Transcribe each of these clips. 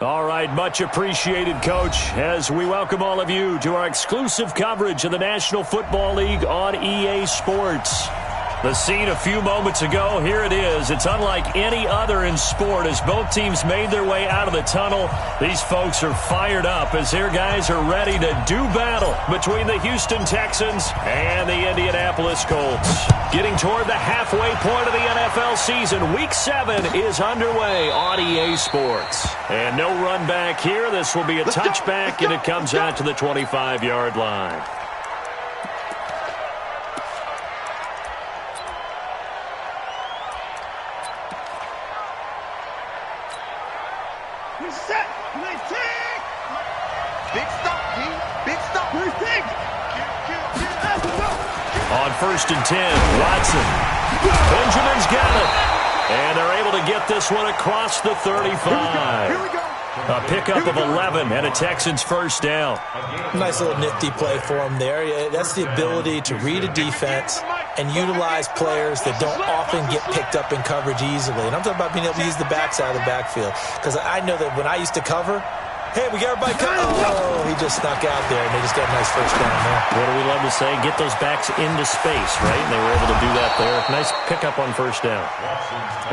All right, much appreciated, Coach, as we welcome all of you to our exclusive coverage of the National Football League on EA Sports. The scene a few moments ago, here it is. It's unlike any other in sport as both teams made their way out of the tunnel. These folks are fired up as their guys are ready to do battle between the Houston Texans and the Indianapolis Colts. Getting toward the halfway point of the NFL season, Week 7 is underway on EA Sports. And no run back here. This will be a touchback, and it comes out to the 25-yard line. On 1st and 10, Watson. Benjamin's got it. And they're able to get this one across the 35. Here we go. A pickup of 11 and a Texans first down. Nice little nifty play for him there. That's the ability to read a defense and utilize players that don't often get picked up in coverage easily. And I'm talking about being able to use the backside of the backfield. Because I know that when I used to cover, hey, we got everybody covered. Oh, he just snuck out there, and they just got a nice first down there. What do we love to say? Get those backs into space, right? And they were able to do that there. Nice pickup on first down.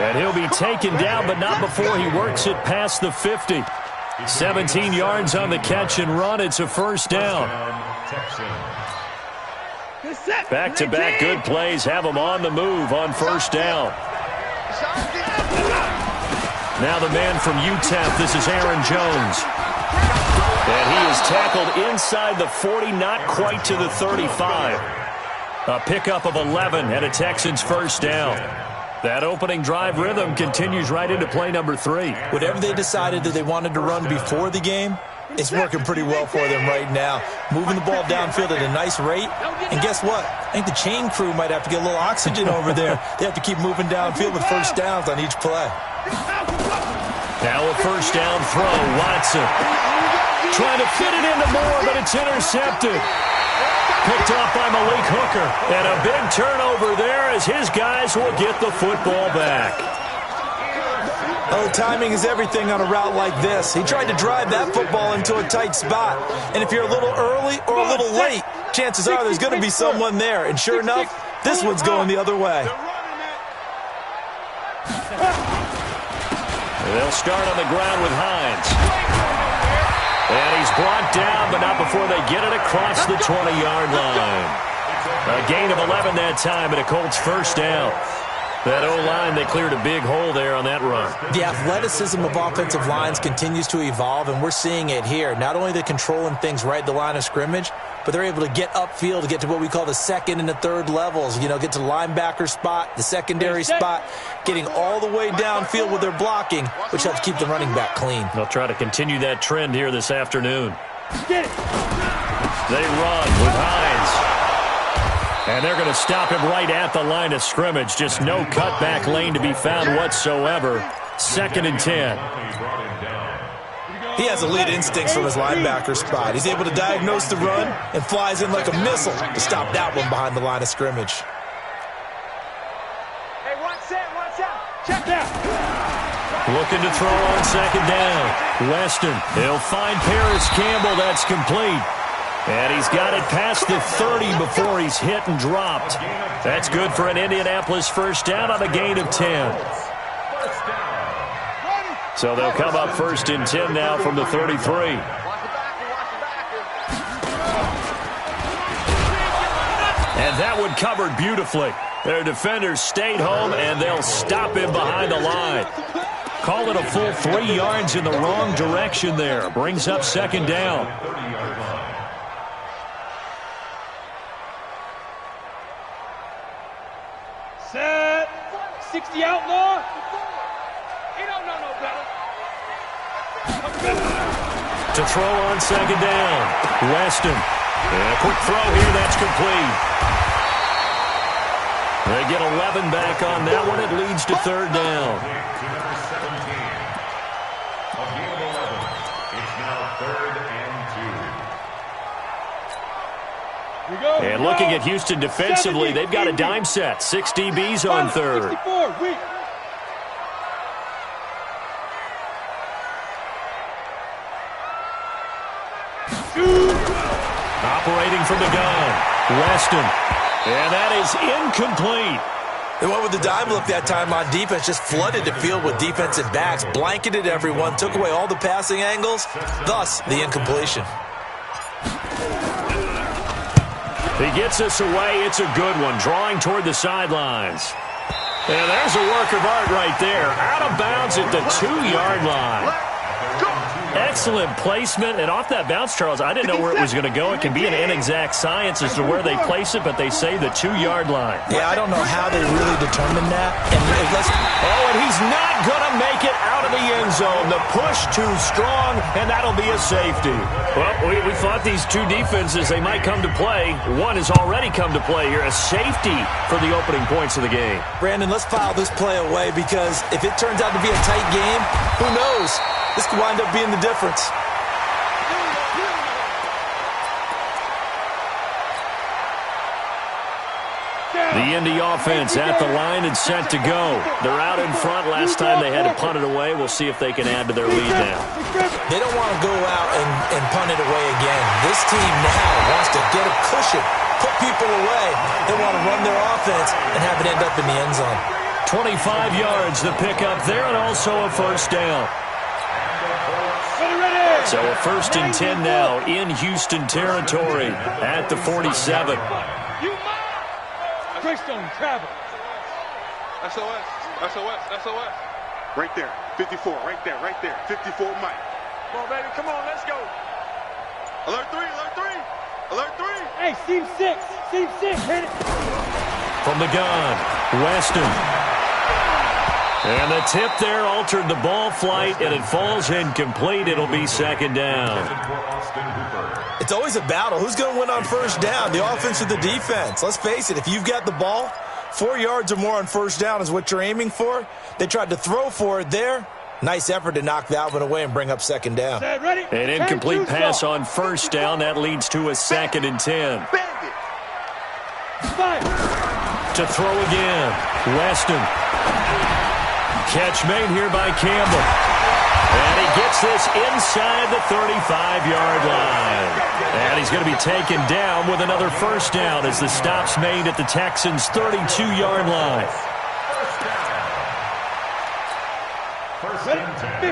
And he'll be taken down, but not before he works it past the 50. 17 yards on the catch and run. It's a first down. Back-to-back good plays have them on the move on first down. Now the man from UTEP, this is Aaron Jones. And he is tackled inside the 40, not quite to the 35. A pickup of 11 and a Texans first down. That opening drive rhythm continues right into play number 3. Whatever they decided that they wanted to run before the game, it's working pretty well for them right now. Moving the ball downfield at a nice rate. And guess what? I think the chain crew might have to get a little oxygen over there. They have to keep moving downfield with first downs on each play. Now a first down throw, Watson. Trying to fit it into Moore, but it's intercepted. Picked off by Malik Hooker. And a big turnover there as his guys will get the football back. Oh, timing is everything on a route like this. He tried to drive that football into a tight spot. And if you're a little early or a little late, chances are there's going to be someone there. And sure enough, this one's going the other way. They'll start on the ground with Hines. And he's brought down, but not before they get it across the 20-yard line. A gain of 11 that time, and a Colts first down. That O-line, they cleared a big hole there on that run. The athleticism of offensive lines continues to evolve, and we're seeing it here. Not only they're controlling things right at the line of scrimmage, but they're able to get upfield to get to what we call the second and the third levels. You know, get to the linebacker spot, the secondary spot, getting all the way downfield with their blocking, which helps keep the running back clean. They'll try to continue that trend here this afternoon. They run with Hines. And they're going to stop him right at the line of scrimmage. Just no cutback lane to be found whatsoever. 2nd and 10. He has elite instincts from his linebacker spot. He's able to diagnose the run and flies in like a missile to stop that one behind the line of scrimmage. Hey, one set. Check that. Looking to throw on 2nd down. Weston, he'll find Paris Campbell. That's complete. And he's got it past the 30 before he's hit and dropped. That's good for an Indianapolis first down on a gain of 10. So they'll come up 1st and 10 now from the 33. And that one covered beautifully. Their defenders stayed home, and they'll stop him behind the line. Call it a full 3 yards in the wrong direction there. Brings up 2nd down. Set. 60 outlaw. He don't know no better. To throw on 2nd down. Weston. And a quick throw here. That's complete. They get 11 back on that one. It leads to 3rd down. And looking at Houston defensively, they've got a dime set. 6 DBs on 3rd. Operating from the gun, Weston. And that is incomplete. They went with the dime look that time on defense, just flooded the field with defensive backs, blanketed everyone, took away all the passing angles, thus the incompletion. He gets us away. It's a good one, drawing toward the sidelines. And there's a work of art right there. Out of bounds at the 2-yard line. Excellent placement. And off that bounce, Charles, I didn't know where it was going to go. It can be an inexact science as to where they place it, but they say the 2-yard line. Yeah, I don't know how they really determined that. And he's not going to make it out of the end zone. The push too strong, and that'll be a safety. Well, we thought these two defenses, they might come to play. One has already come to play here, a safety for the opening points of the game. Brandon, let's file this play away because if it turns out to be a tight game, who knows? This could wind up being the difference. The Indy offense at the line and set to go. They're out in front. Last time they had to punt it away. We'll see if they can add to their lead now. They don't want to go out and punt it away again. This team now wants to get a cushion, put people away. They want to run their offense and have it end up in the end zone. 25 yards the pickup there, and also a first down. So a 1st and 10 now in Houston territory at the 47. Greystone travel. SOS, SOS, SOS. Right there, 54, right there, 54 Mike. Come on, baby, come on, let's go. Alert 3, alert 3, alert 3. Hey, seam 6, hit it. From the gun, Weston. And the tip there altered the ball flight, and it falls incomplete. It'll be 2nd down. It's always a battle. Who's going to win on first down, the offense or the defense? Let's face it, if you've got the ball, 4 yards or more on first down is what you're aiming for. They tried to throw for it there. Nice effort to knock Valvin away and bring up 2nd down. An incomplete pass on first down. That leads to a 2nd and 10. To throw again, Weston. Catch made here by Campbell. And he gets this inside the 35-yard line. And he's going to be taken down with another first down as the stop's made at the Texans' 32-yard line.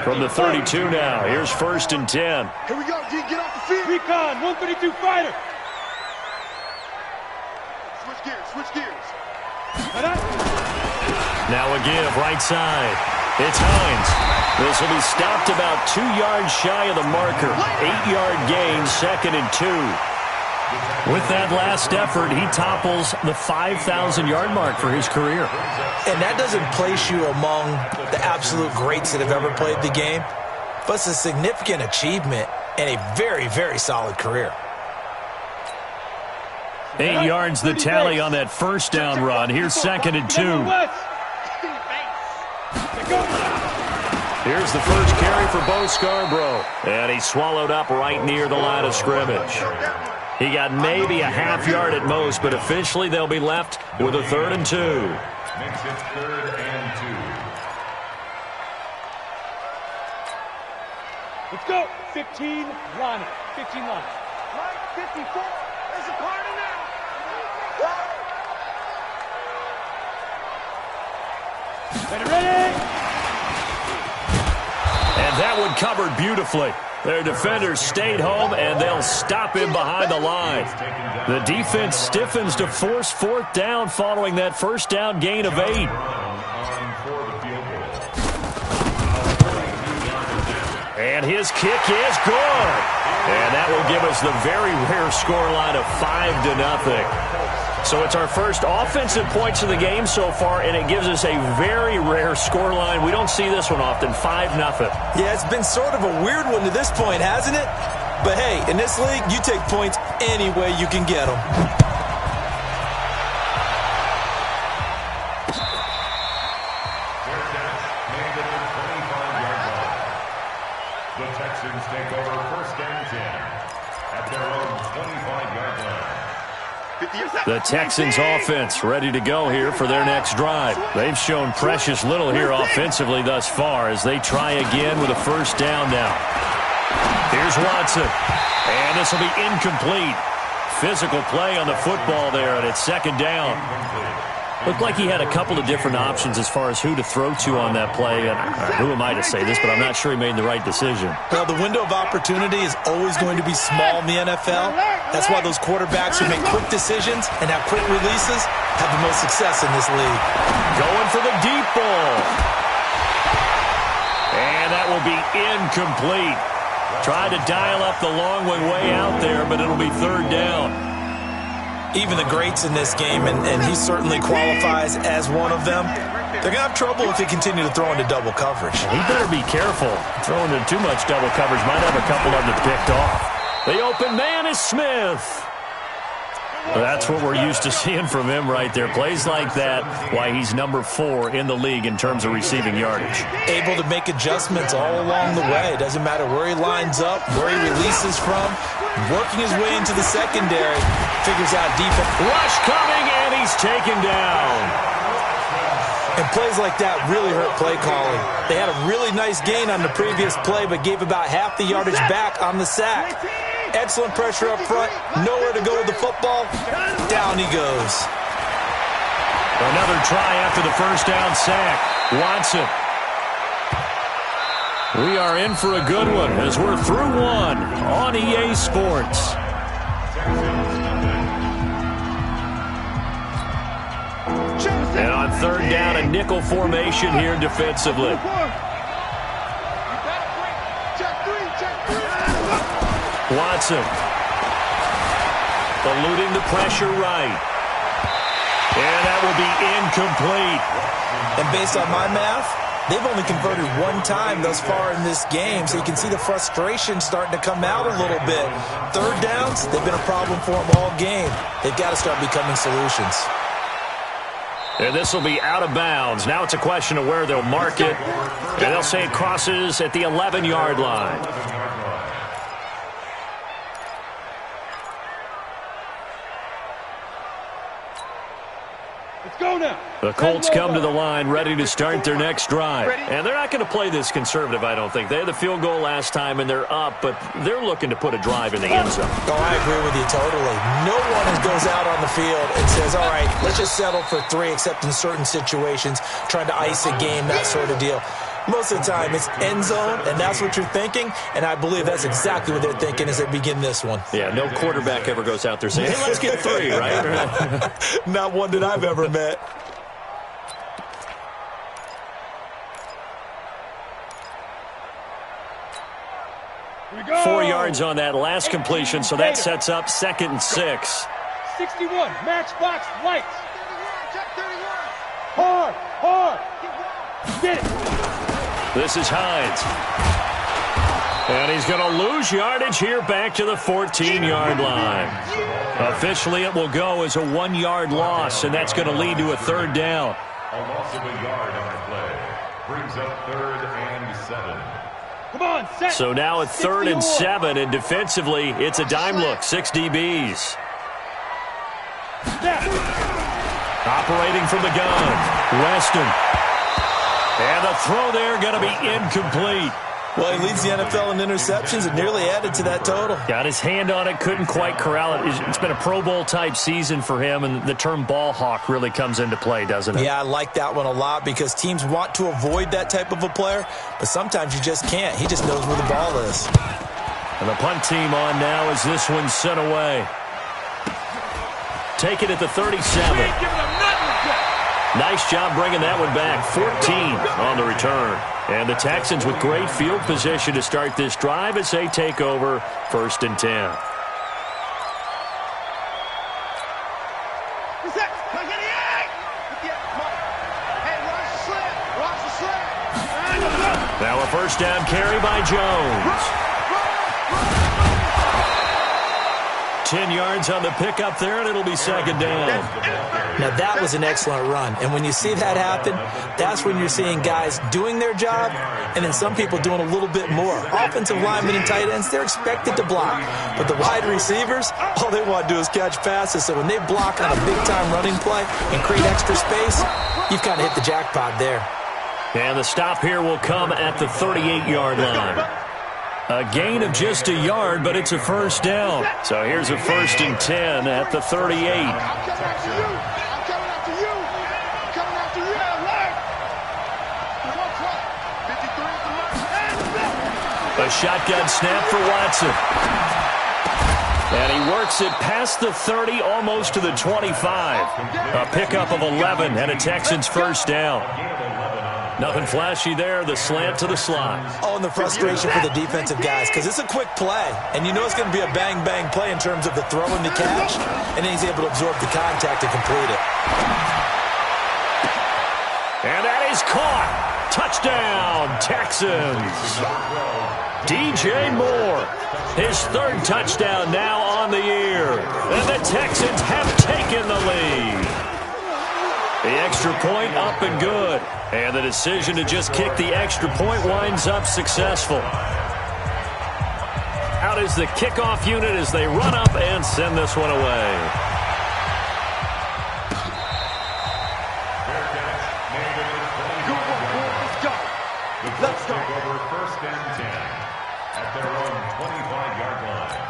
From the 32 now, here's 1st and 10. Here we go, G, get off the field. Recon, 132 fighter. Switch gears. Now a give, right side. It's Hines. This will be stopped about 2 yards shy of the marker. 8-yard gain, 2nd and 2. With that last effort, he topples the 5,000-yard mark for his career. And that doesn't place you among the absolute greats that have ever played the game, but it's a significant achievement and a very, very solid career. 8 yards the tally on that first down run. Here's 2nd and 2. Here's the first carry for Bo Scarborough. And he swallowed up right near the line of scrimmage. He got maybe a half yard at most, but officially they'll be left with a 3rd and 2. Makes it 3rd and 2. Let's go. 15 line. 15 line. Mike, 54. There's a corner now. Ready. And that one covered beautifully. Their defenders stayed home, and they'll stop him behind the line. The defense stiffens to force 4th down following that first down gain of 8. And his kick is good. And that will give us the very rare scoreline of 5-0. So it's our first offensive points of the game so far, and it gives us a very rare scoreline. We don't see this one often, 5-0. Yeah, it's been sort of a weird one to this point, hasn't it? But hey, in this league, you take points any way you can get them. The Texans take over 1st and 10 at their own 25-yard line. The Texans offense ready to go here for their next drive. They've shown precious little here offensively thus far as they try again with a first down now. Here's Watson. And this will be incomplete. Physical play on the football there, and it's second down. Looked like he had a couple of different options as far as who to throw to on that play. And who am I to say this, but I'm not sure he made the right decision. Well, the window of opportunity is always going to be small in the NFL. That's why those quarterbacks who make quick decisions and have quick releases have the most success in this league. Going for the deep ball. And that will be incomplete. Tried to dial up the long one way out there, but it'll be third down. Even the greats in this game, and he certainly qualifies as one of them, they're going to have trouble if they continue to throw into double coverage. He better be careful. Throwing into too much double coverage might have a couple of them picked off. The open man is Smith. That's what we're used to seeing from him right there. Plays like that, why he's number 4 in the league in terms of receiving yardage. Able to make adjustments all along the way. Doesn't matter where he lines up, where he releases from. Working his way into the secondary. Figures out defense. Rush coming, and he's taken down. And plays like that really hurt play calling. They had a really nice gain on the previous play, but gave about half the yardage back on the sack. Excellent pressure up front. Nowhere to go with the football. Down he goes. Another try after the first down sack. Watson. We are in for a good one as we're through one on EA Sports. And on third down, a nickel formation here defensively. Watson. Eluding the pressure right. And that will be incomplete. And based on my math, they've only converted one time thus far in this game, so you can see the frustration starting to come out a little bit. Third downs, they've been a problem for them all game. They've got to start becoming solutions. And this will be out of bounds. Now it's a question of where they'll mark it. And they'll say it crosses at the 11-yard line. Let's go now. The Colts come to the line ready to start their next drive. And they're not going to play this conservative, I don't think. They had the field goal last time, and they're up, but they're looking to put a drive in the end zone. Oh, I agree with you totally. No one goes out on the field and says, all right, let's just settle for 3, except in certain situations, trying to ice a game, that sort of deal. Most of the time, it's end zone, and that's what you're thinking, and I believe that's exactly what they're thinking as they begin this one. Yeah, no quarterback ever goes out there saying, hey, let's get 3, right? Not one that I've ever met. Here we go. 4 yards on that last completion, so that sets up 2nd and 6. 61, matchbox lights. Hard. Get it. This is Hines. And he's going to lose yardage here back to the 14-yard line. Officially, it will go as a 1-yard loss, and that's going to lead to a third down. A loss of a yard on the play brings up 3rd and 7. Come on, set. So now at 3rd and 7, and defensively, it's a dime look, 6 DBs. Operating from the gun, Weston. And the throw there going to be incomplete. Well, he leads the NFL in interceptions and nearly added to that total. Got his hand on it, couldn't quite corral it. It's been a Pro Bowl-type season for him, and the term ball hawk really comes into play, doesn't it? Yeah, I like that one a lot because teams want to avoid that type of a player, but sometimes you just can't. He just knows where the ball is. And the punt team on now as this one's sent away. Take it at the 37. Nice job bringing that one back. 14 on the return. And the Texans with great field position to start this drive as they take over 1st and 10. Now a first down carry by Jones. 10 yards on the pickup there, and it'll be 2nd down. Now, that was an excellent run. And when you see that happen, that's when you're seeing guys doing their job and then some people doing a little bit more. Offensive linemen and tight ends, they're expected to block. But the wide receivers, all they want to do is catch passes. So when they block on a big-time running play and create extra space, you've kind of hit the jackpot there. And the stop here will come at the 38-yard line. A gain of just a yard, but it's a first down. So here's a 1st and 10 at the 38. A shotgun snap for Watson. And he works it past the 30, almost to the 25. A pickup of 11 and a Texans first down. Nothing flashy there, the slant to the slot. Oh, and the frustration for the defensive guys, because it's a quick play, and you know it's going to be a bang-bang play in terms of the throw and the catch, and then he's able to absorb the contact and complete it. And that is caught. Touchdown, Texans. DJ Moore, his 3rd touchdown now on the year. And the Texans have taken the lead. The extra point up and good. And the decision to just kick the extra point winds up successful. Out is the kickoff unit as they run up and send this one away. Let's go. Over 1st and 10 at their own 25-yard line.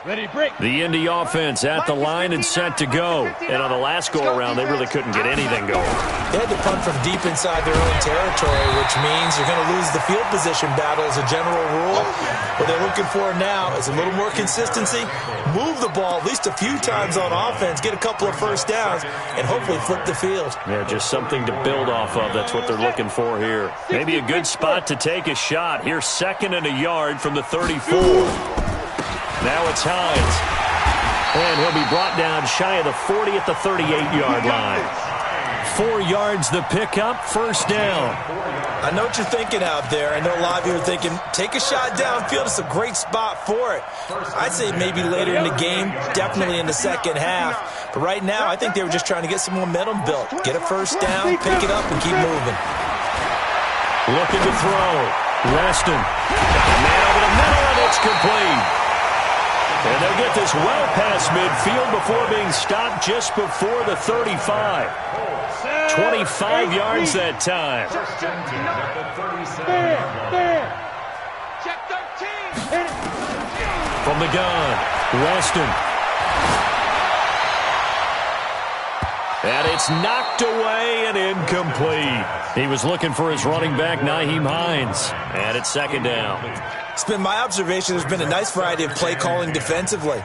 Ready, break. The Indy offense at the line and set to go. And on the last go-around, they really couldn't get anything going. They had to punt from deep inside their own territory, which means you're going to lose the field position battle as a general rule. What they're looking for now is a little more consistency, move the ball at least a few times on offense, get a couple of first downs, and hopefully flip the field. Yeah, just something to build off of. That's what they're looking for here. Maybe a good spot to take a shot. Here's 2nd and a yard from the 34. Now it's Hines. And he'll be brought down shy of the 40 at the 38-yard line. 4 yards the pickup, first down. I know what you're thinking out there. I know a lot of you are thinking, take a shot downfield. It's a great spot for it. I'd say maybe later in the game, definitely in the second half. But right now, I think they were just trying to get some momentum built. Get a first down, pick it up, and keep moving. Looking to throw. Weston. Got a man over the middle, and it's complete. And they'll get this well past midfield before being stopped just before the 35. 25 yards that time. Check 13. From the gun, Weston. And it's knocked away and incomplete. He was looking for his running back, Nyheim Hines. And it's 2nd down. It's been my observation there's been a nice variety of play calling defensively.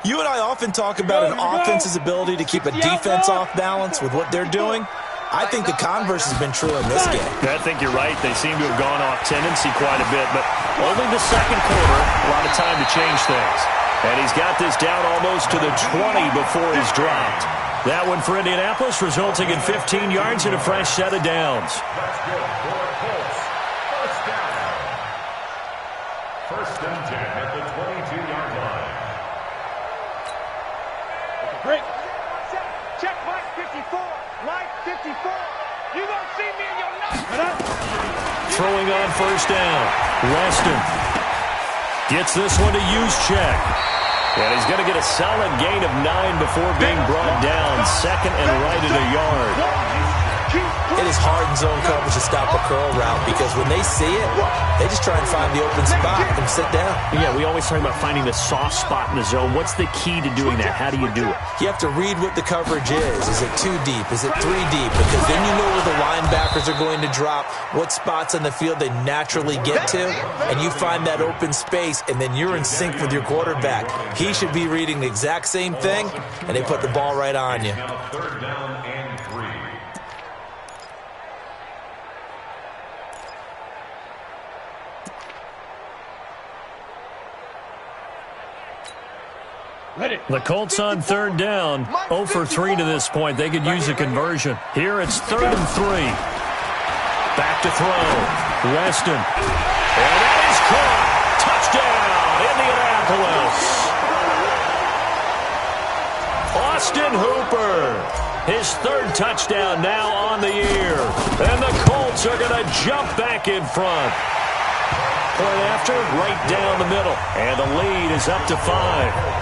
You and I often talk about an offense's ability to keep a defense off balance with what they're doing. I think the converse has been true in this game. I think you're right. They seem to have gone off tendency quite a bit, but only the 2nd quarter, a lot of time to change things. And he's got this down almost to the 20 before he's dropped. That one for Indianapolis, resulting in 15 yards and a fresh set of downs. That's good for Colts. First down. 1st and 10 at the 22-yard line. Break. Check line 54. Line 54. You don't see me in your night. Throwing on first down. Weston gets this one to Juszczyk. And he's going to get a solid gain of 9 before being brought down. 2nd and right at a yard. It is hard in zone coverage to stop a curl route because when they see it, they just try and find the open spot and sit down. Yeah, we always talk about finding the soft spot in the zone. What's the key to doing that? How do you do it? You have to read what the coverage is. Is it 2 deep? Is it 3 deep? Because then you know where the linebackers are going to drop, what spots on the field they naturally get to, and you find that open space, and then you're in sync with your quarterback. He should be reading the exact same thing, and they put the ball right on you. Now 3rd down and 3. Ready. The Colts on 3rd down. 0 for 3 to this point. They could use a conversion. Here it's 3rd and 3. Back to throw. Weston. And that is caught. Touchdown, Indianapolis. Austin Hooper. His 3rd touchdown now on the year. And the Colts are going to jump back in front. Point after, right down the middle. And the lead is up to 5.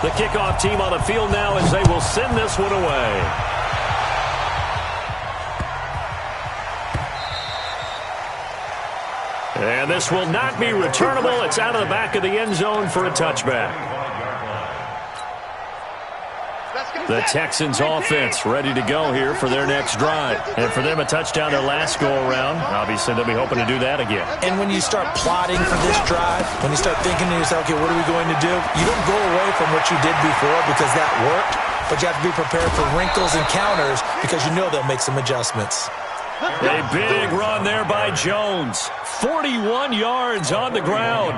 The kickoff team on the field now as they will send this one away. And this will not be returnable. It's out of the back of the end zone for a touchback. The Texans offense ready to go here for their next drive. And for them, a touchdown their last go-around. Obviously, they'll be hoping to do that again. And when you start plotting for this drive, when you start thinking to yourself, okay, what are we going to do? You don't go away from what you did before because that worked, but you have to be prepared for wrinkles and counters because you know they'll make some adjustments. A big run there by Jones. 41 yards on the ground.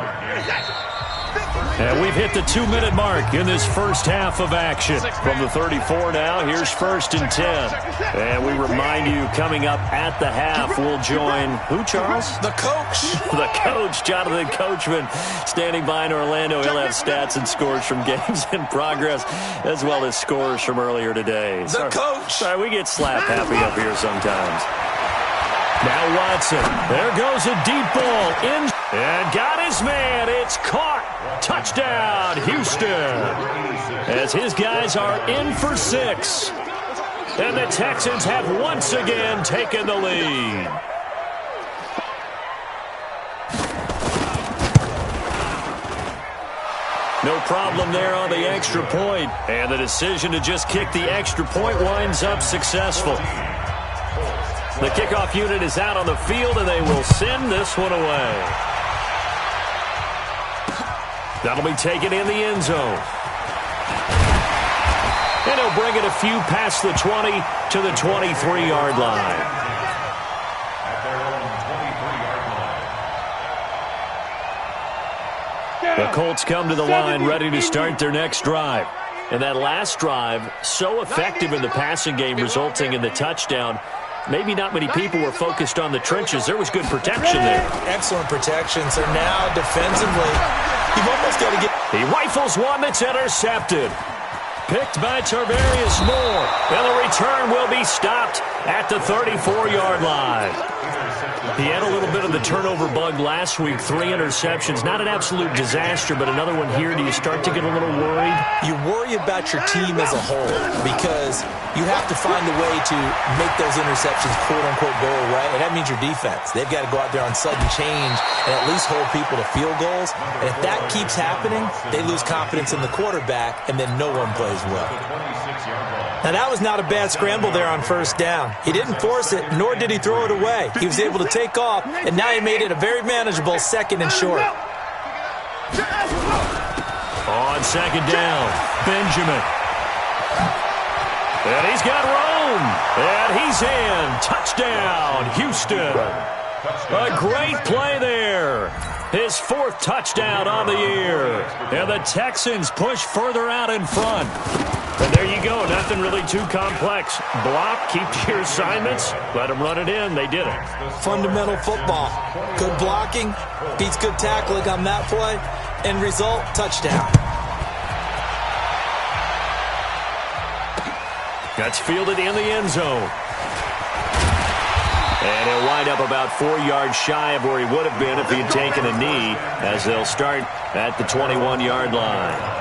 And we've hit the 2-minute mark in this first half of action. From the 34 now, here's 1st and 10. And we remind you, coming up at the half, we'll join who, Charles? The coach. The coach, Jonathan Coachman, standing by in Orlando. He'll have stats and scores from games in progress, as well as scores from earlier today. The coach. Sorry, we get slap happy up here sometimes. Now Watson. There goes a deep ball in. And got his man. It's caught. Touchdown, Houston. As his guys are in for 6. And the Texans have once again taken the lead. No problem there on the extra point. And the decision to just kick the extra point winds up successful. The kickoff unit is out on the field, and they will send this one away. That'll be taken in the end zone. And he'll bring it a few past the 20 to the 23-yard line. At their own 23-yard line. The Colts come to the line ready to start their next drive. And that last drive, so effective in the passing game, resulting in the touchdown. Maybe not many people were focused on the trenches. There was good protection there. Excellent protection. So now defensively, you've almost got to get... He rifles one that's intercepted. Picked by Tarvarius Moore. And the return will be stopped at the 34-yard line. He had a little bit of the turnover bug last week. 3 interceptions. Not an absolute disaster, but another one here. Do you start to get a little worried? You worry about your team as a whole because you have to find a way to make those interceptions, quote-unquote, go away, and that means your defense. They've got to go out there on sudden change and at least hold people to field goals. And if that keeps happening, they lose confidence in the quarterback, and then no one plays well. Now, that was not a bad scramble there on first down. He didn't force it, nor did he throw it away. He was able to take off, and now he made it a very manageable 2nd and short. On 2nd down, Benjamin. And he's got Rome. And he's in. Touchdown, Houston. A great play there. His 4th touchdown on the year. And the Texans push further out in front. And there you go. Nothing really too complex. Block, keep to your assignments, let them run it in. They did it. Fundamental football. Good blocking, beats good tackling on that play. End result, touchdown. That's fielded in the end zone. And he'll wind up about 4 yards shy of where he would have been if he had taken a knee, as they'll start at the 21-yard line.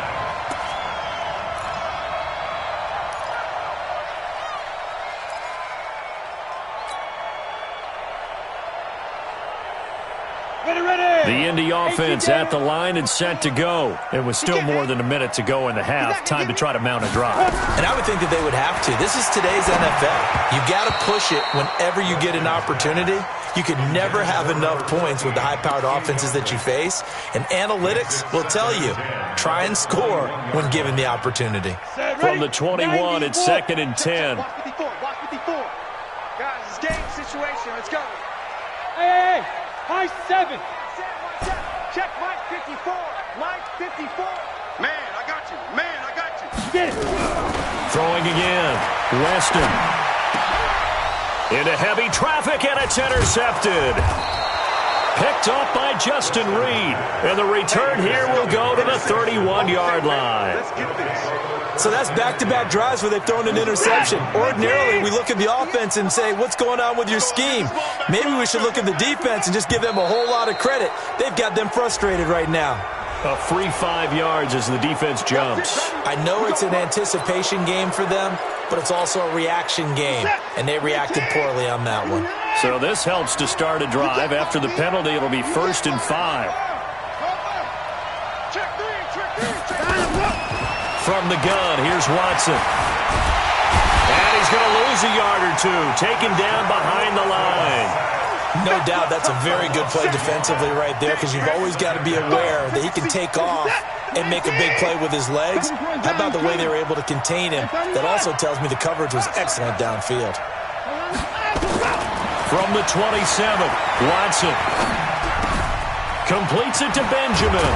The Indy offense at the line and set to go. It was still more than a minute to go in the half. Time to try to mount a drive. And I would think that they would have to. This is today's NFL. You got to push it whenever you get an opportunity. You can never have enough points with the high-powered offenses that you face. And analytics will tell you, try and score when given the opportunity. From the 21, it's 2nd and 10. Block 54, block 54. Guys, it's game situation. Let's go. Hey, high 7. Check Mike 54. Mike 54. Man, I got you. Man, I got you. Get it. Throwing again. Weston. Into heavy traffic, and it's intercepted. Picked off by Justin Reed. And the return here will go to the 31-yard line. Let's get this. So that's back-to-back drives where they've thrown an interception. Ordinarily, we look at the offense and say, what's going on with your scheme? Maybe we should look at the defense and just give them a whole lot of credit. They've got them frustrated right now. A free 5 yards as the defense jumps. I know it's an anticipation game for them, but it's also a reaction game, and they reacted poorly on that one. So this helps to start a drive. After the penalty, it'll be 1st and 5. From the gun, here's Watson. And he's going to lose a yard or two, taken down behind the line. No doubt that's a very good play defensively right there, because you've always got to be aware that he can take off and make a big play with his legs. How about the way they were able to contain him? That also tells me the coverage was excellent downfield. From the 27, Watson completes it to Benjamin.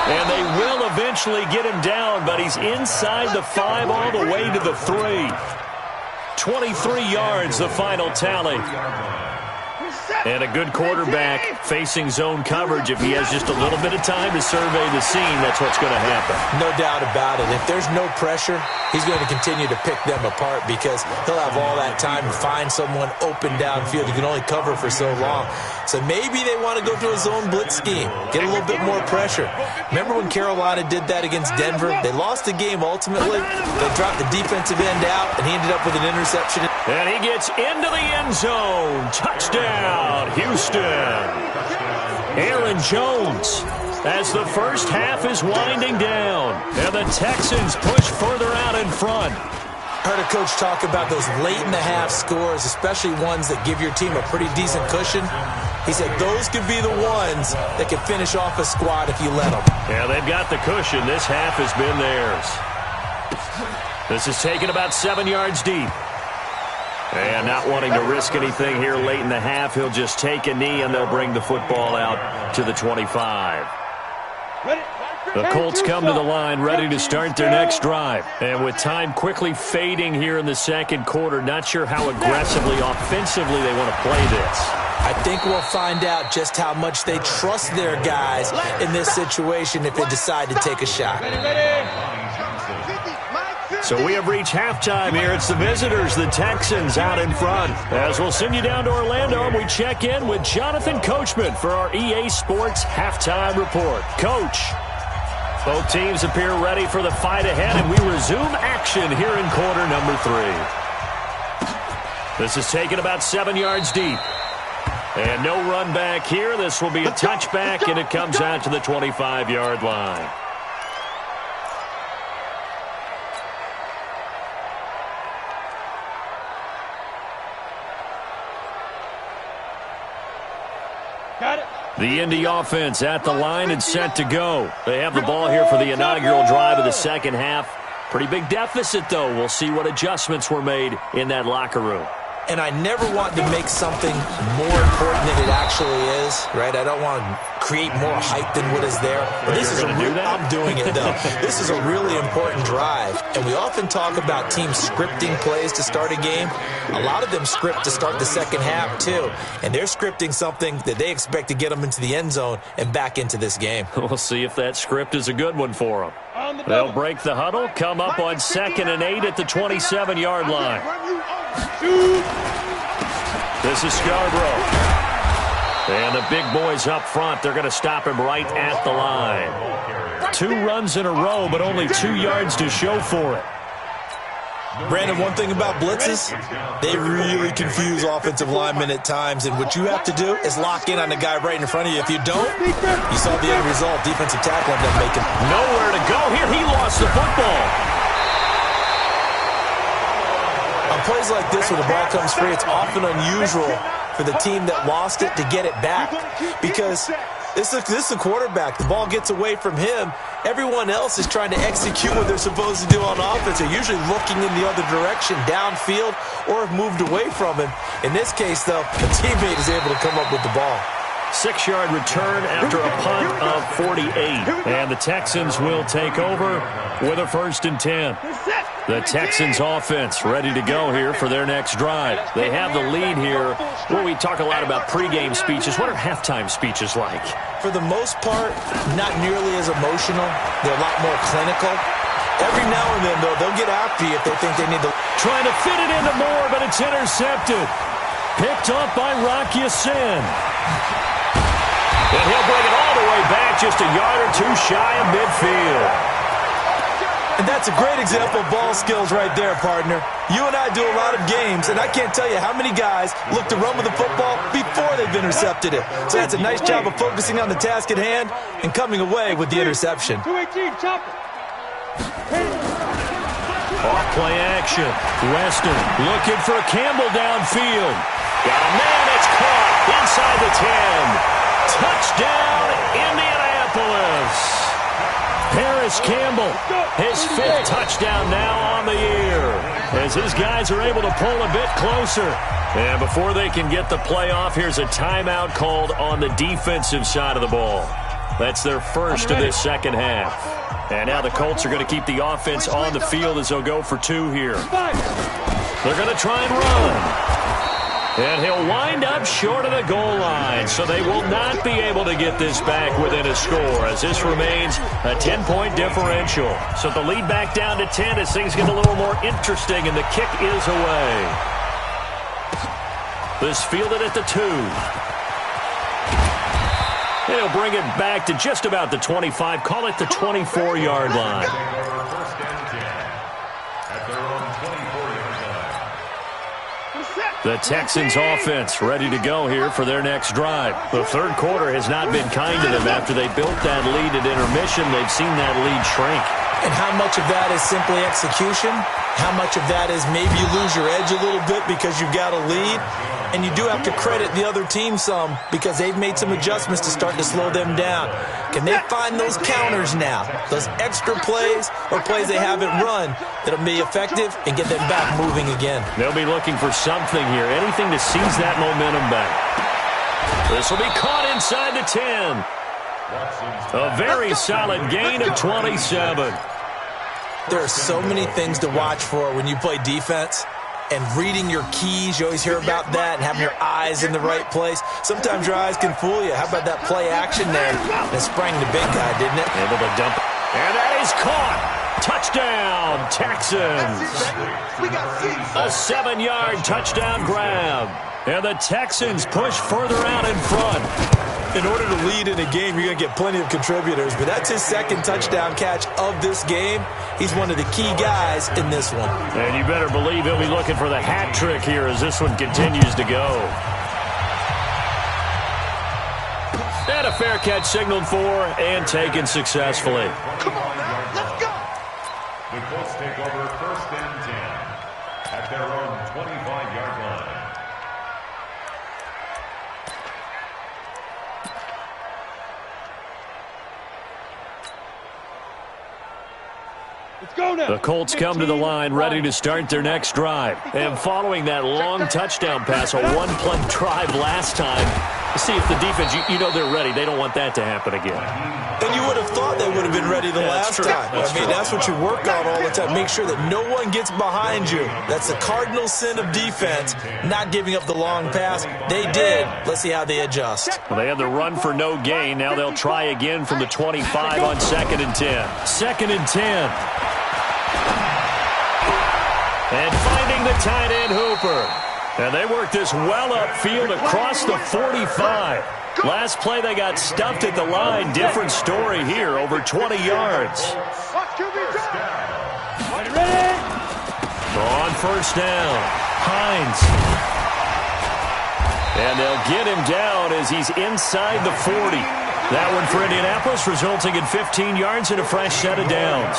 And they will eventually get him down, but he's inside the 5 all the way to the 3. 23 yards, the final tally. And a good quarterback facing zone coverage. If he has just a little bit of time to survey the scene, that's what's going to happen. No doubt about it. If there's no pressure, he's going to continue to pick them apart, because he'll have all that time to find someone open downfield. He can only cover for so long. So maybe they want to go to a zone blitz scheme, get a little bit more pressure. Remember when Carolina did that against Denver? They lost the game ultimately. They dropped the defensive end out, and he ended up with an interception. And he gets into the end zone. Touchdown, Houston. Aaron Jones, as the first half is winding down, and the Texans push further out in front. Heard a coach talk about those late-in-the-half scores, especially ones that give your team a pretty decent cushion. He said those could be the ones that can finish off a squad if you let them. Yeah, they've got the cushion. This half has been theirs. This is taken about 7 yards deep. And not wanting to risk anything here late in the half, he'll just take a knee, and they'll bring the football out to the 25. The Colts come to the line ready to start their next drive. And with time quickly fading here in the second quarter, not sure how aggressively, offensively they want to play this. I think we'll find out just how much they trust their guys in this situation if they decide to take a shot. So we have reached halftime here. It's the visitors, the Texans, out in front. As we'll send you down to Orlando, and we check in with Jonathan Coachman for our EA Sports Halftime Report. Coach, both teams appear ready for the fight ahead, and we resume action here in quarter number 3. This is taken about 7 yards deep. And no run back here. This will be a touchback, and it comes out to the 25-yard line. The Indy offense at the line and set to go. They have the ball here for the inaugural drive of the second half. Pretty big deficit, though. We'll see what adjustments were made in that locker room. And I never want to make something more important than it actually is, right? I don't want to create more hype than what is there. But this is I'm doing it, though. This is a really important drive. And we often talk about teams scripting plays to start a game. A lot of them script to start the second half, too. And they're scripting something that they expect to get them into the end zone and back into this game. We'll see if that script is a good one for them. They'll break the huddle, come up on 2nd and 8 at the 27-yard line. This is Scarborough. And the big boys up front, they're going to stop him right at the line. 2 runs in a row, but only 2 yards to show for it. Brandon, one thing about blitzes, they really confuse offensive linemen at times, and what you have to do is lock in on the guy right in front of you. If you don't, you saw the end result. Defensive tackle ended up making nowhere to go here. He lost the football. On plays like this where the ball comes free, it's often unusual for the team that lost it to get it back, because this is the quarterback. The ball gets away from him. Everyone else is trying to execute what they're supposed to do on offense. They're usually looking in the other direction, downfield, or have moved away from him. In this case, though, the teammate is able to come up with the ball. 6-yard return after a punt of 48. And the Texans will take over with a 1st and 10. The Texans offense ready to go here for their next drive. They have the lead here. Well, we talk a lot about pregame speeches. What are halftime speeches like? For the most part, not nearly as emotional. They're a lot more clinical. Every now and then, though, they'll get after you if they think they need to. Trying to fit it into Moore, but it's intercepted. Picked up by Rock Ya-Sin. And he'll bring it all the way back just a yard or two shy of midfield. And that's a great example of ball skills right there, partner. You and I do a lot of games, and I can't tell you how many guys look to run with the football before they've intercepted it. So that's a nice job of focusing on the task at hand and coming away with the interception. 218, chopper. Off play action. Weston looking for Campbell downfield. Got a man, it's caught inside the 10. Touchdown, Indianapolis. Harris Campbell, his 5th touchdown now on the year, as his guys are able to pull a bit closer. And before they can get the play off, here's a timeout called on the defensive side of the ball. That's their first of this second half. And now the Colts are going to keep the offense on the field as they'll go for 2 here. They're going to try and run. And he'll wind up short of the goal line, so they will not be able to get this back within a score, as this remains a 10-point differential. So the lead back down to 10 as things get a little more interesting, and the kick is away. This fielded at the 2. He'll bring it back to just about the 25, call it the 24-yard line. The Texans offense ready to go here for their next drive. The third quarter has not been kind to them. After they built that lead at intermission, they've seen that lead shrink. And how much of that is simply execution? How much of that is maybe you lose your edge a little bit because you've got a lead? And you do have to credit the other team some because they've made some adjustments to start to slow them down. Can they find those counters now, those extra plays or plays they haven't run that'll be effective and get them back moving again? They'll be looking for something here, anything to seize that momentum back. This will be caught inside the 10. A very solid gain of 27. There are so many things to watch for when you play defense. And reading your keys, you always hear about that, and having your eyes in the right place. Sometimes your eyes can fool you. How about that play action there? That sprang the big guy, didn't it? Able to dump it. And that is caught. Touchdown, Texans. A 7-yard touchdown grab. And the Texans push further out in front. In order to lead in a game, you're going to get plenty of contributors, but that's his 2nd touchdown catch of this game. He's one of the key guys in this one. And you better believe he'll be looking for the hat trick here as this one continues to go. And a fair catch signaled for and taken successfully. Come on now, let's go. The Colts take over 1st and 10 at their own 25-yard line. Let's go now. The Colts come to the line ready to start their next drive. And following that long touchdown pass, a one-play drive last time, see if the defense, you know they're ready. They don't want that to happen again. And you would have thought they would have been ready the last time. That's what you work on all the time. Make sure that no one gets behind you. That's the cardinal sin of defense, not giving up the long pass. They did. Let's see how they adjust. Well, they had the run for no gain. Now they'll try again from the 25 on 2nd and 10. 2nd and 10. And finding the tight end, Hooper. And they work this well upfield across the 45. Last play, they got stuffed at the line. Different story here, over 20 yards. On 1st down, Hines. And they'll get him down as he's inside the 40. That one for Indianapolis, resulting in 15 yards and a fresh set of downs.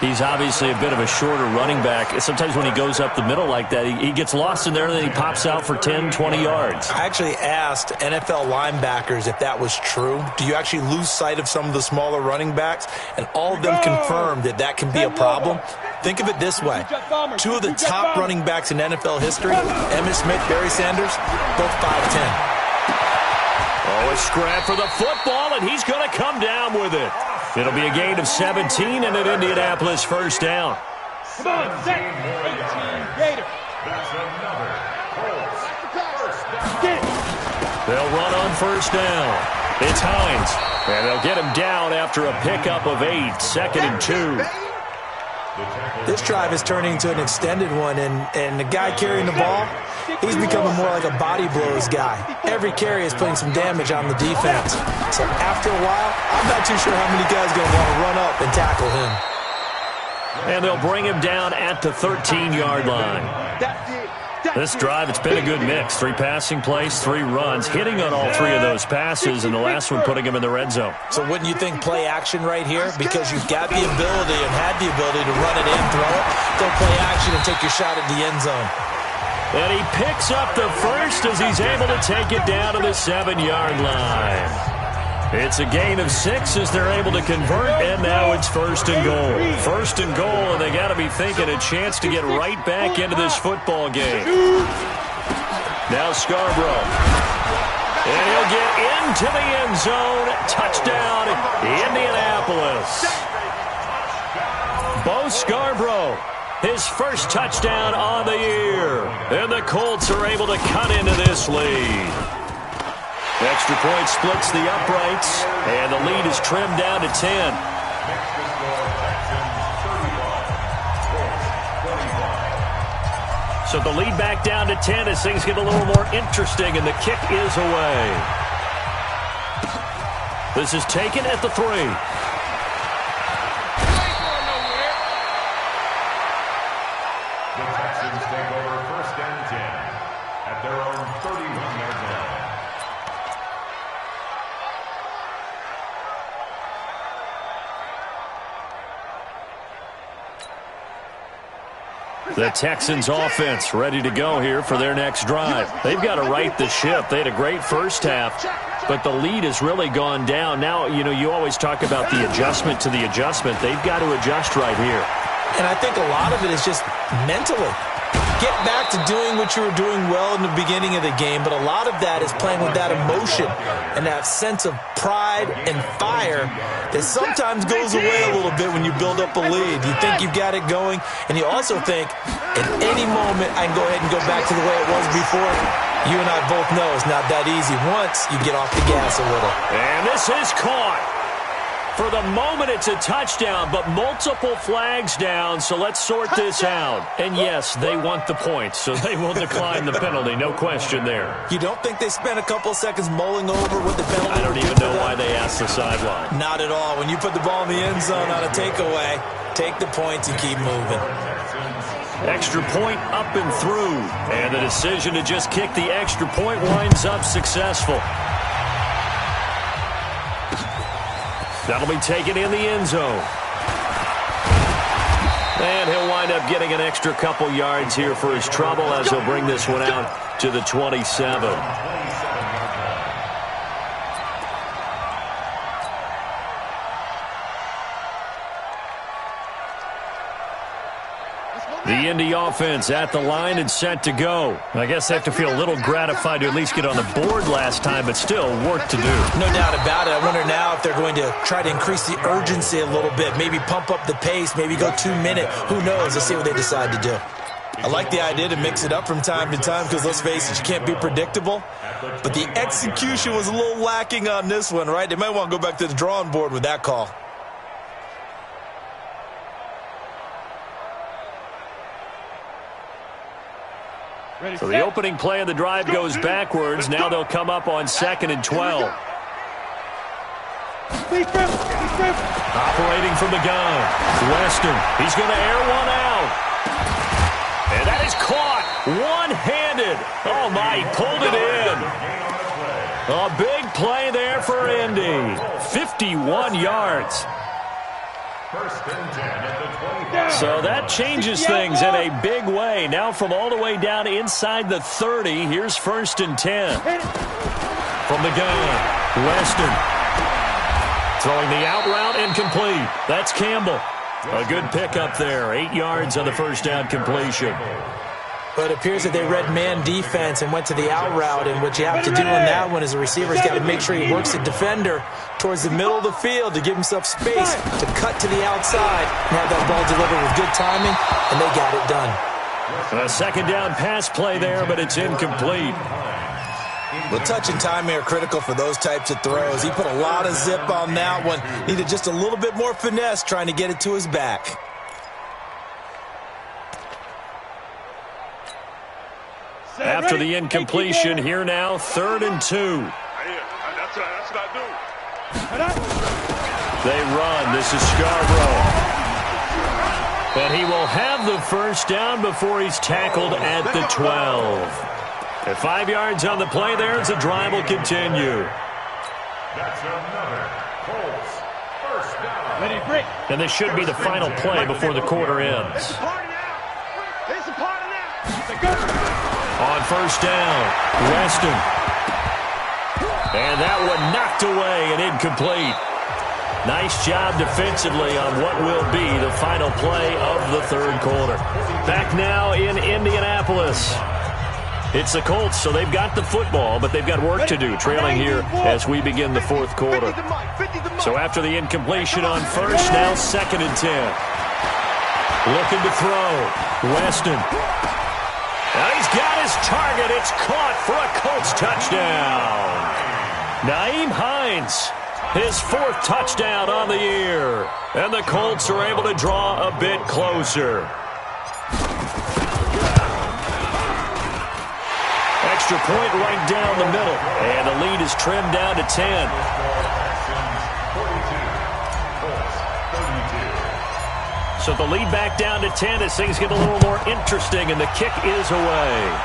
He's obviously a bit of a shorter running back. Sometimes when he goes up the middle like that, he gets lost in there, and then he pops out for 10, 20 yards. I actually asked NFL linebackers if that was true. Do you actually lose sight of some of the smaller running backs? And all of them confirmed that that can be a problem. Think of it this way. 2 of the top running backs in NFL history, Emmitt Smith, Barry Sanders, both 5'10". Oh, a scrap for the football, and he's going to come down with it. It'll be a gain of 17 and an Indianapolis 1st down. Come on, set. 18, Gator. That's another Colts 1st down. Get it. They'll run on 1st down. It's Hines. And they'll get him down after a pickup of 8. 2nd and 2. This drive is turning into an extended one, and the guy carrying the ball, he's becoming more like a body blows guy. Every carry is putting some damage on the defense. So after a while, I'm not too sure how many guys are going to want to run up and tackle him. And they'll bring him down at the 13-yard line. This drive, it's been a good mix. 3 passing plays, 3 runs, hitting on all 3 of those passes, and the last one putting him in the red zone. So wouldn't you think play action right here? Because you've got the ability and had the ability to run it in, throw it, go play action and take your shot at the end zone. And he picks up the first as he's able to take it down to the 7-yard line. It's a gain of 6 as they're able to convert, and now it's 1st and goal. 1st and goal, and they got to be thinking a chance to get right back into this football game. Now Scarborough. And he'll get into the end zone. Touchdown, Indianapolis. Bo Scarborough, his first touchdown on the year. And the Colts are able to cut into this lead. Extra point splits the uprights, and the lead is trimmed down to 10. So the lead back down to 10 as things get a little more interesting, and the kick is away. This is taken at the 3. The Texans take over 1st and 10 at their own 31-yard line. The Texans offense ready to go here for their next drive. They've got to right the ship. They had a great first half, but the lead has really gone down. Now, you always talk about the adjustment to the adjustment. They've got to adjust right here. And I think a lot of it is just mentally. Get back to doing what you were doing well in the beginning of the game, but a lot of that is playing with that emotion and that sense of pride and fire that sometimes goes away a little bit when you build up a lead. You think you've got it going, and you also think at any moment I can go ahead and go back to the way it was before. You and I both know it's not that easy once you get off the gas a little. And this is caught. For the moment, it's a touchdown, but multiple flags down, so let's sort this out. And yes, they want the points, so they will decline the penalty, no question there. You don't think they spent a couple seconds mulling over what the penalty? I don't even know why they asked the sideline. Not at all. When you put the ball in the end zone on a takeaway, take the points and keep moving. Extra point up and through, and the decision to just kick the extra point winds up successful. That'll be taken in the end zone. And he'll wind up getting an extra couple yards here for his trouble as he'll bring this one out to the 27. The Indy offense at the line and set to go. I guess they have to feel a little gratified to at least get on the board last time, but still work to do. No doubt about it. I wonder now if they're going to try to increase the urgency a little bit, maybe pump up the pace, maybe go 2-minute. Who knows? Let's see what they decide to do. I like the idea to mix it up from time to time because, let's face it, you can't be predictable. But the execution was a little lacking on this one, right? They might want to go back to the drawing board with that call. So the opening play of the drive goes backwards. Now they'll come up on 2nd and 12. Operating from the gun. Weston. He's going to air one out. And that is caught. One-handed. Oh, my. He pulled it in. A big play there for Indy. 51 yards. 1st and 10 at the 25. So that changes things in a big way. Now from all the way down inside the 30, here's 1st and 10. From the gun, Weston. Throwing the out route incomplete. That's Campbell. A good pickup there. 8 yards on the first down completion. But it appears that they read man defense and went to the out route, and what you have to do on that one is the receiver's got to make sure he works the defender towards the middle of the field to give himself space to cut to the outside and have that ball delivered with good timing, and they got it done. A 2nd down pass play there, but it's incomplete. Well, touch and timing are critical for those types of throws. He put a lot of zip on that one. Needed just a little bit more finesse trying to get it to his back. After the incompletion, here now, 3rd and 2. That's what I do. They run. This is Scarborough. And he will have the first down before he's tackled at the 12. At 5 yards on the play there as the drive will continue. That's another Colts first down. And this should be the final play before the quarter ends. On first down, Weston. And that one knocked away and incomplete. Nice job defensively on what will be the final play of the 3rd quarter. Back now in Indianapolis. It's the Colts, so they've got the football, but they've got work to do, trailing here as we begin the 4th quarter. So after the incompletion on first, now 2nd and 10. Looking to throw. Weston. Now he's got his target. It's caught for a Colts touchdown. Nyheim Hines, his 4th touchdown on the year. And the Colts are able to draw a bit closer. Extra point right down the middle. And the lead is trimmed down to 10. So the lead back down to 10 as things get a little more interesting, and the kick is away.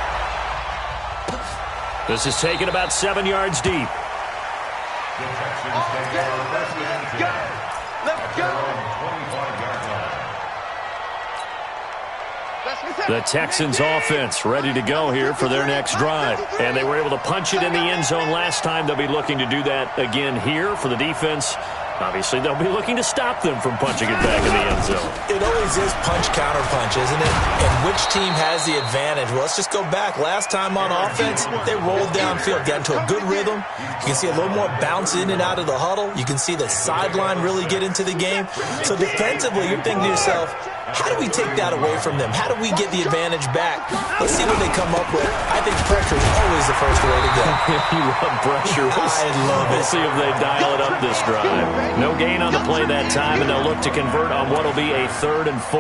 This is taken about 7 yards deep. The Texans offense ready to go here for their next drive. And they were able to punch it in the end zone last time. They'll be looking to do that again here for the defense. Obviously, they'll be looking to stop them from punching it back in the end zone. It always is punch-counter-punch, isn't it? And which team has the advantage? Well, let's just go back. Last time on offense, they rolled downfield, got into a good rhythm. You can see a little more bounce in and out of the huddle. You can see the sideline really get into the game. So defensively, you're thinking to yourself, how do we take that away from them? How do we get the advantage back? Let's see what they come up with. I think pressure is always the first way to go. You love pressure. I love it. We'll see if they dial it up this drive. No gain on the play that time, and they'll look to convert on what will be a 3rd and 4.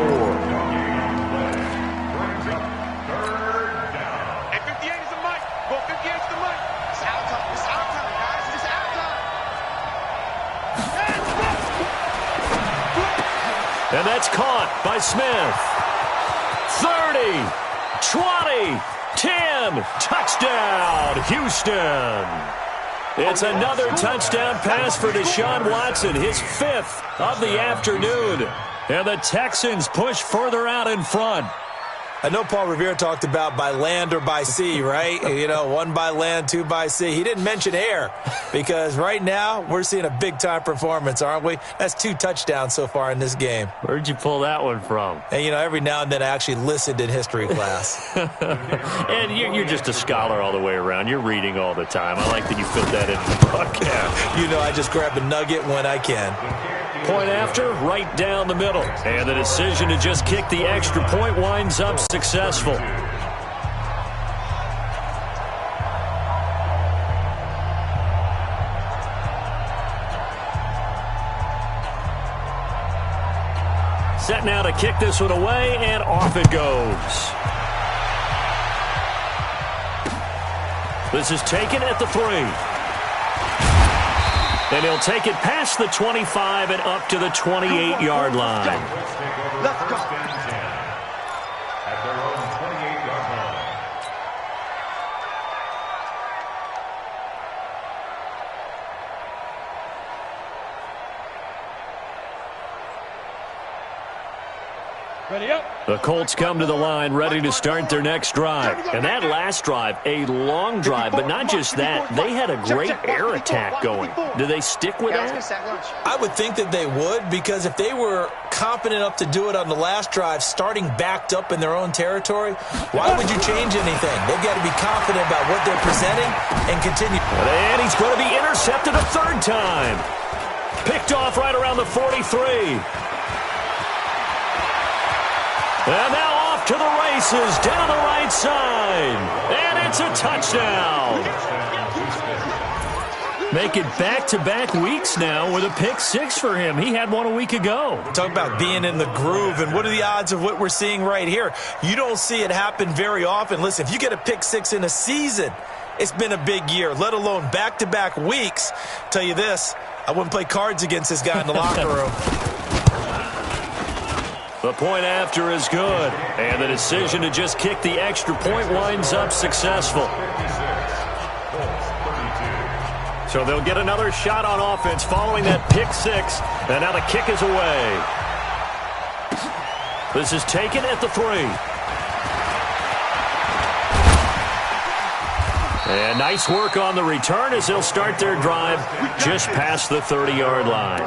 Hey, 58 is the mic. Well, 58 is the mic. It's out time. It's out time, guys. It's out time. And that's caught by Smith. 30, 20, 10, touchdown, Houston. It's another touchdown pass for Deshaun Watson, his 5th of the afternoon. And the Texans push further out in front. I know Paul Revere talked about by land or by sea, right? You know, 1 by land, 2 by sea. He didn't mention air because right now we're seeing a big-time performance, aren't we? That's 2 touchdowns so far in this game. Where'd you pull that one from? And, you know, every now and then I actually listened in history class. And you're just a scholar all the way around. You're reading all the time. I like that you fit that into the broadcast. You know, I just grab a nugget when I can. Point after, right down the middle. And the decision to just kick the extra point winds up successful. Set now to kick this one away, and off it goes. This is taken at the 3. And he'll take it past the 25 and up to the 28-yard line. Let's go. At their own 28-yard line. Ready up. The Colts come to the line ready to start their next drive. And that last drive, a long drive, but not just that. They had a great air attack going. Do they stick with that? I would think that they would, because if they were confident enough to do it on the last drive, starting backed up in their own territory, why would you change anything? They've got to be confident about what they're presenting and continue. And he's going to be intercepted a 3rd time. Picked off right around the 43. And now off to the races down the right side. And it's a touchdown. Make it back-to-back weeks now with a pick six for him. He had one a week ago. Talk about being in the groove, and what are the odds of what we're seeing right here? You don't see it happen very often. Listen, if you get a pick six in a season, it's been a big year, let alone back-to-back weeks. Tell you this, I wouldn't play cards against this guy in the locker room. The point after is good, and the decision to just kick the extra point winds up successful. So they'll get another shot on offense following that pick six, and now the kick is away. This is taken at the 3. And nice work on the return as they'll start their drive just past the 30-yard line.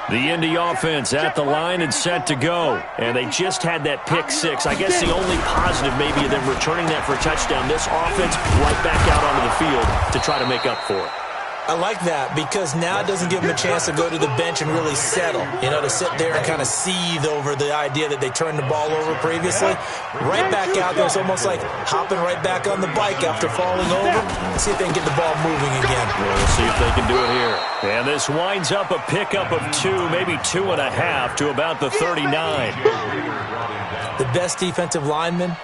The Indy offense at the line and set to go. And they just had that pick six. I guess the only positive maybe of them returning that for a touchdown. This offense right back out onto the field to try to make up for it. I like that because now it doesn't give them a chance to go to the bench and really settle, to sit there and kind of seethe over the idea that they turned the ball over previously. Right back out there, it's almost like hopping right back on the bike after falling over. See if they can get the ball moving again. Well, we'll see if they can do it here. And this winds up a pickup of 2, maybe 2.5 to about the 39. The best defensive linemen,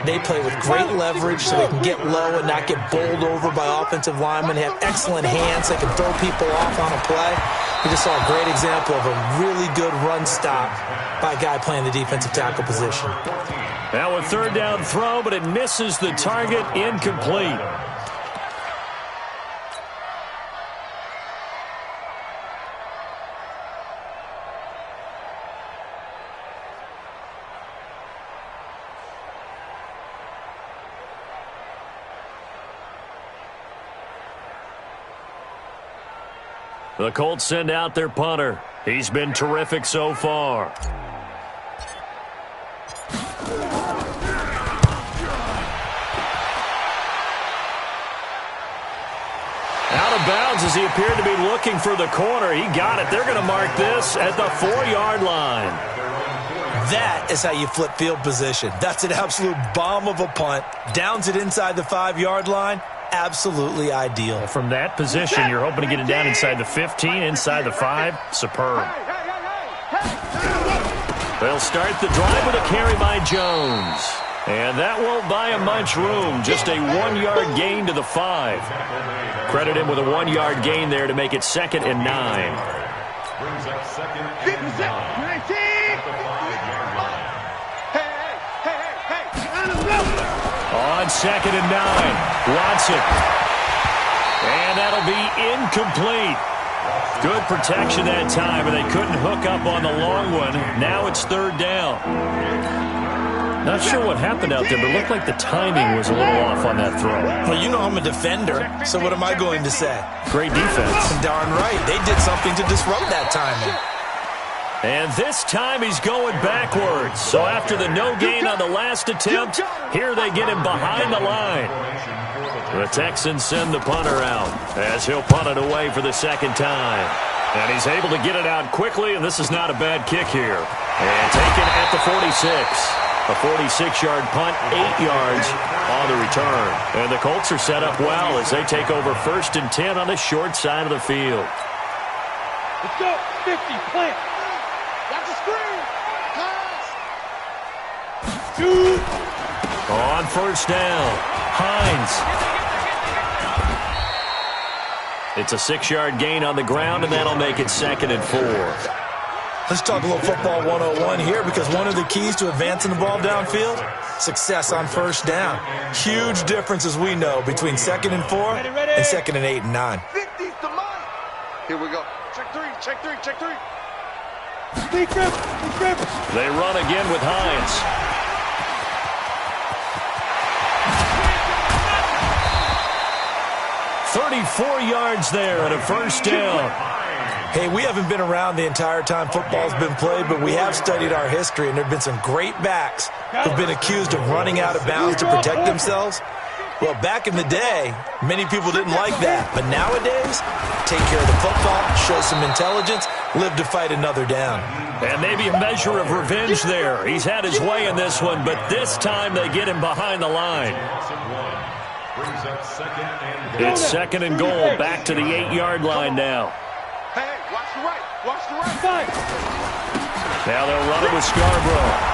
they play with great leverage so they can get low and not get bowled over by offensive linemen. They have excellent hands. They can throw people off on a play. We just saw a great example of a really good run stop by a guy playing the defensive tackle position. Now a third down throw, but it misses the target, incomplete. The Colts send out their punter. He's been terrific so far. Out of bounds as he appeared to be looking for the corner. He got it. They're going to mark this at the 4-yard line. That is how you flip field position. That's an absolute bomb of a punt. Downs it inside the 5-yard line. Absolutely ideal. From that position, you're hoping to get it down inside the 15, inside the 5. Superb. They'll start the drive with a carry by Jones. And that won't buy him much room. Just a 1-yard gain to the 5. Credit him with a 1-yard gain there to make it 2nd and 9. Brings up 2nd and 9. At the 5-yard line. On 2nd and 9, Watson. And that'll be incomplete. Good protection that time, and they couldn't hook up on the long one. Now it's 3rd down. Not sure what happened out there, but it looked like the timing was a little off on that throw. Well, you know I'm a defender, so what am I going to say? Great defense. Darn right. They did something to disrupt that timing. And this time he's going backwards. So after the no gain on the last attempt, here they get him behind the line. The Texans send the punter out as he'll punt it away for the 2nd time. And he's able to get it out quickly, and this is not a bad kick here. And taken at the 46. A 46-yard punt, 8 yards on the return. And the Colts are set up well as they take over 1st and 10 on the short side of the field. Let's go. 50, plant. That's a screen. Pass. On 1st down, Hines. It's a 6-yard gain on the ground, and that'll make it 2nd and 4. Let's talk a little football 101 here, because one of the keys to advancing the ball downfield, success on 1st down. Huge difference, as we know, between 2nd and 4 and 2nd and 8 and 9. 50's the money. Here we go. Check 3, check 3, check 3. Deep grip, deep grip. They run again with Hines. $34 yards there at a 1st down. Hey, we haven't been around the entire time football's been played, but we have studied our history, and there have been some great backs who've been accused of running out of bounds to protect themselves. Well, back in the day, many people didn't like that. But nowadays, take care of the football, show some intelligence, live to fight another down. And maybe a measure of revenge there. He's had his way in this one, but this time they get him behind the line. It's second and goal, back to the 8-yard line now. Hey, watch the right. Watch the right. Now they'll run it with Scarborough.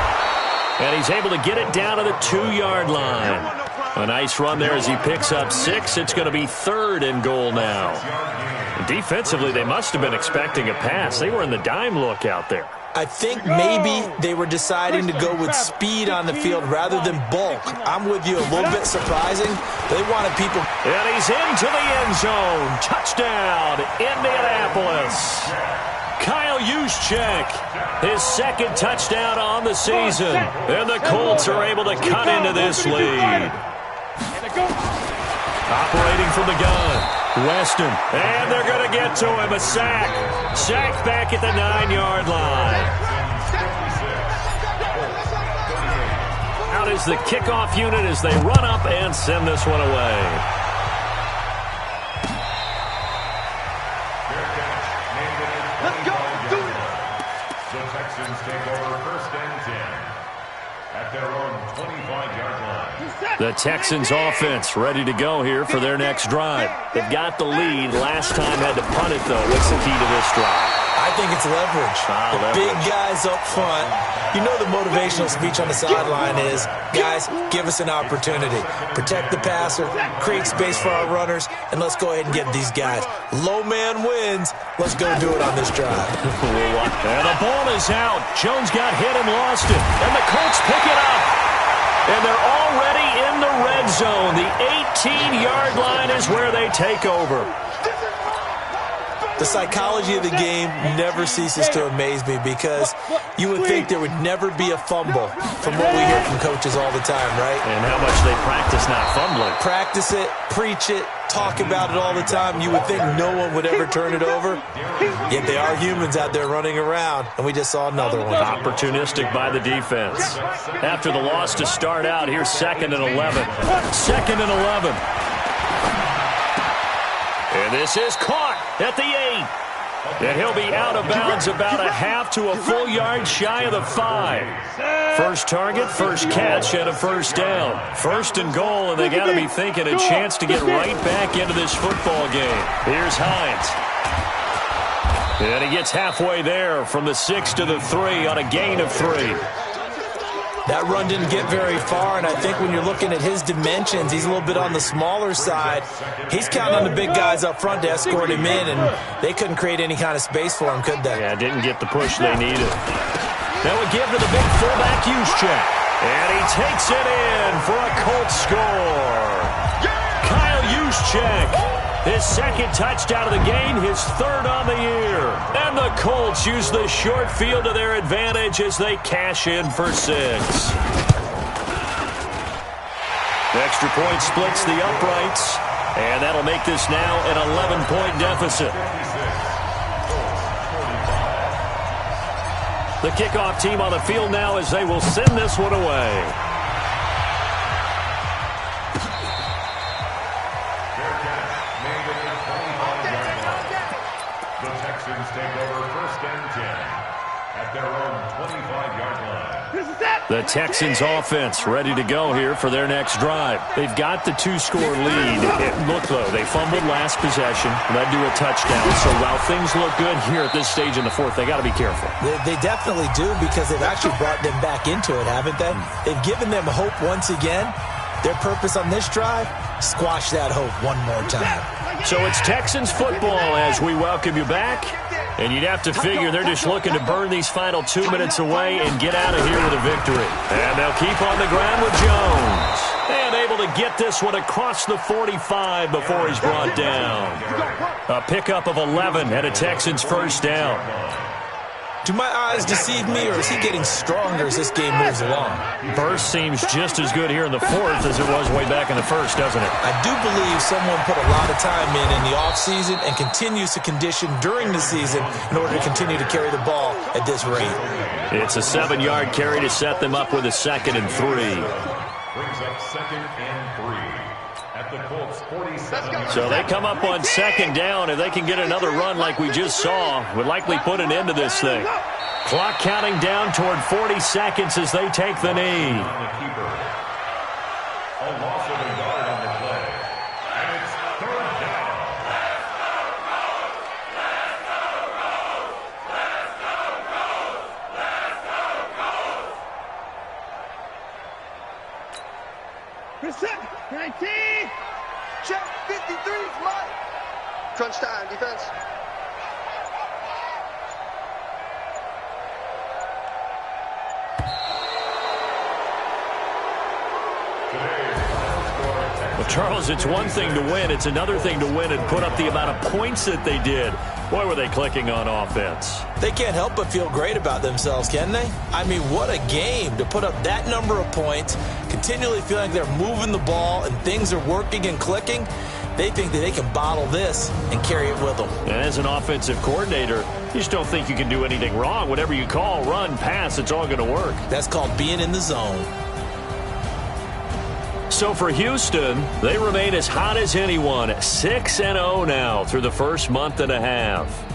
And he's able to get it down to the 2-yard line. A nice run there as he picks up 6. It's going to be third and goal now. Defensively, they must have been expecting a pass. They were in the dime look out there. I think maybe they were deciding to go with speed on the field rather than bulk. I'm with you, a little bit surprising. They wanted people. And he's into the end zone. Touchdown, Indianapolis. Kyle Juszczyk, his second touchdown on the season. And the Colts are able to cut into this lead. Operating from the gun. Weston, and they're going to get to him, a sack. Sacked back at the 9-yard line. Out is the kickoff unit as they run up and send this one away. Let's go. Do it. The Texans take over first and 10 at their own 25-yard line. The Texans offense ready to go here for their next drive. They've got the lead. Last time had to punt it, though. What's the key to this drive? I think it's leverage. The big guys up front. You know the motivational speech on the sideline is, guys, give us an opportunity. Protect the passer, create space for our runners, and let's go ahead and get these guys. Low man wins. Let's go do it on this drive. And the ball is out. Jones got hit and lost it. And the Colts pick it up. And they're already in the red zone. The 18-yard line is where they take over. The psychology of the game never ceases to amaze me because you would think there would never be a fumble from what we hear from coaches all the time, right? And how much they practice not fumbling. Practice it, preach it, talk about it all the time. You would think no one would ever turn it over. Yet they are humans out there running around, and we just saw another one. Opportunistic by the defense. After the loss to start out, here's 2nd and 11. 2nd and 11. And this is caught at the 8. And he'll be out of bounds about a half to a full yard shy of the 5. First target, first catch, and a first down. First and goal, and they got to be thinking a chance to get right back into this football game. Here's Hines. And he gets halfway there from the 6 to the 3 on a gain of 3. That run didn't get very far, and I think when you're looking at his dimensions, he's a little bit on the smaller side. He's counting on the big guys up front to escort him in, and they couldn't create any kind of space for him, could they? Yeah, didn't get the push they needed. Now we give to the big fullback, Juszczyk. And he takes it in for a Colts score. Kyle Juszczyk. His second touchdown of the game, his third on the year. And the Colts use the short field to their advantage as they cash in for 6. Extra point splits the uprights, and that'll make this now an 11-point deficit. The kickoff team on the field now as they will send this one away. The Texans offense ready to go here for their next drive. They've got the 2-score lead. Look, though, they fumbled last possession, led to a touchdown. So while things look good here at this stage in the fourth, they got to be careful. They definitely do because they've actually brought them back into it, haven't they? They've given them hope once again. Their purpose on this drive, squash that hope one more time. So it's Texans football as we welcome you back. And you'd have to figure they're just looking to burn these final 2 minutes away and get out of here with a victory. And they'll keep on the ground with Jones. And able to get this one across the 45 before he's brought down. A pickup of 11 and a Texans first down. Do my eyes deceive me, or is he getting stronger as this game moves along? Burst seems just as good here in the fourth as it was way back in the first, doesn't it? I do believe someone put a lot of time in the offseason and continues to condition during the season in order to continue to carry the ball at this rate. It's a 7-yard carry to set them up with a 2nd and 3. Brings up 2nd and 3. At the Colts 47. So they come up on second down. If they can get another run like we just saw, would likely put an end to this thing. Clock counting down toward 40 seconds as they take the knee. On the keeper. A loss of a yard on the play. And it's third down. Reset. 19. Check. 53 is mine. Crunch time, defense. Well, Charles, it's one thing to win. It's another thing to win and put up the amount of points that they did. Boy, were they clicking on offense. They can't help but feel great about themselves, can they? I mean, what a game to put up that number of points, continually feeling like they're moving the ball and things are working and clicking. They think that they can bottle this and carry it with them. And as an offensive coordinator, you just don't think you can do anything wrong. Whatever you call, run, pass, it's all going to work. That's called being in the zone. So for Houston, they remain as hot as anyone, 6-0 now through the first month and a half.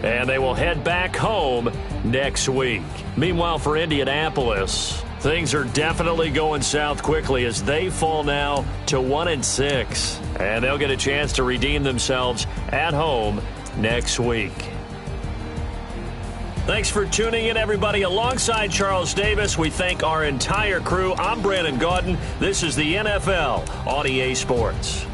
And they will head back home next week. Meanwhile, for Indianapolis, things are definitely going south quickly as they fall now to 1-6. And they'll get a chance to redeem themselves at home next week. Thanks for tuning in, everybody. Alongside Charles Davis, we thank our entire crew. I'm Brandon Gaudin. This is the NFL on EA Sports.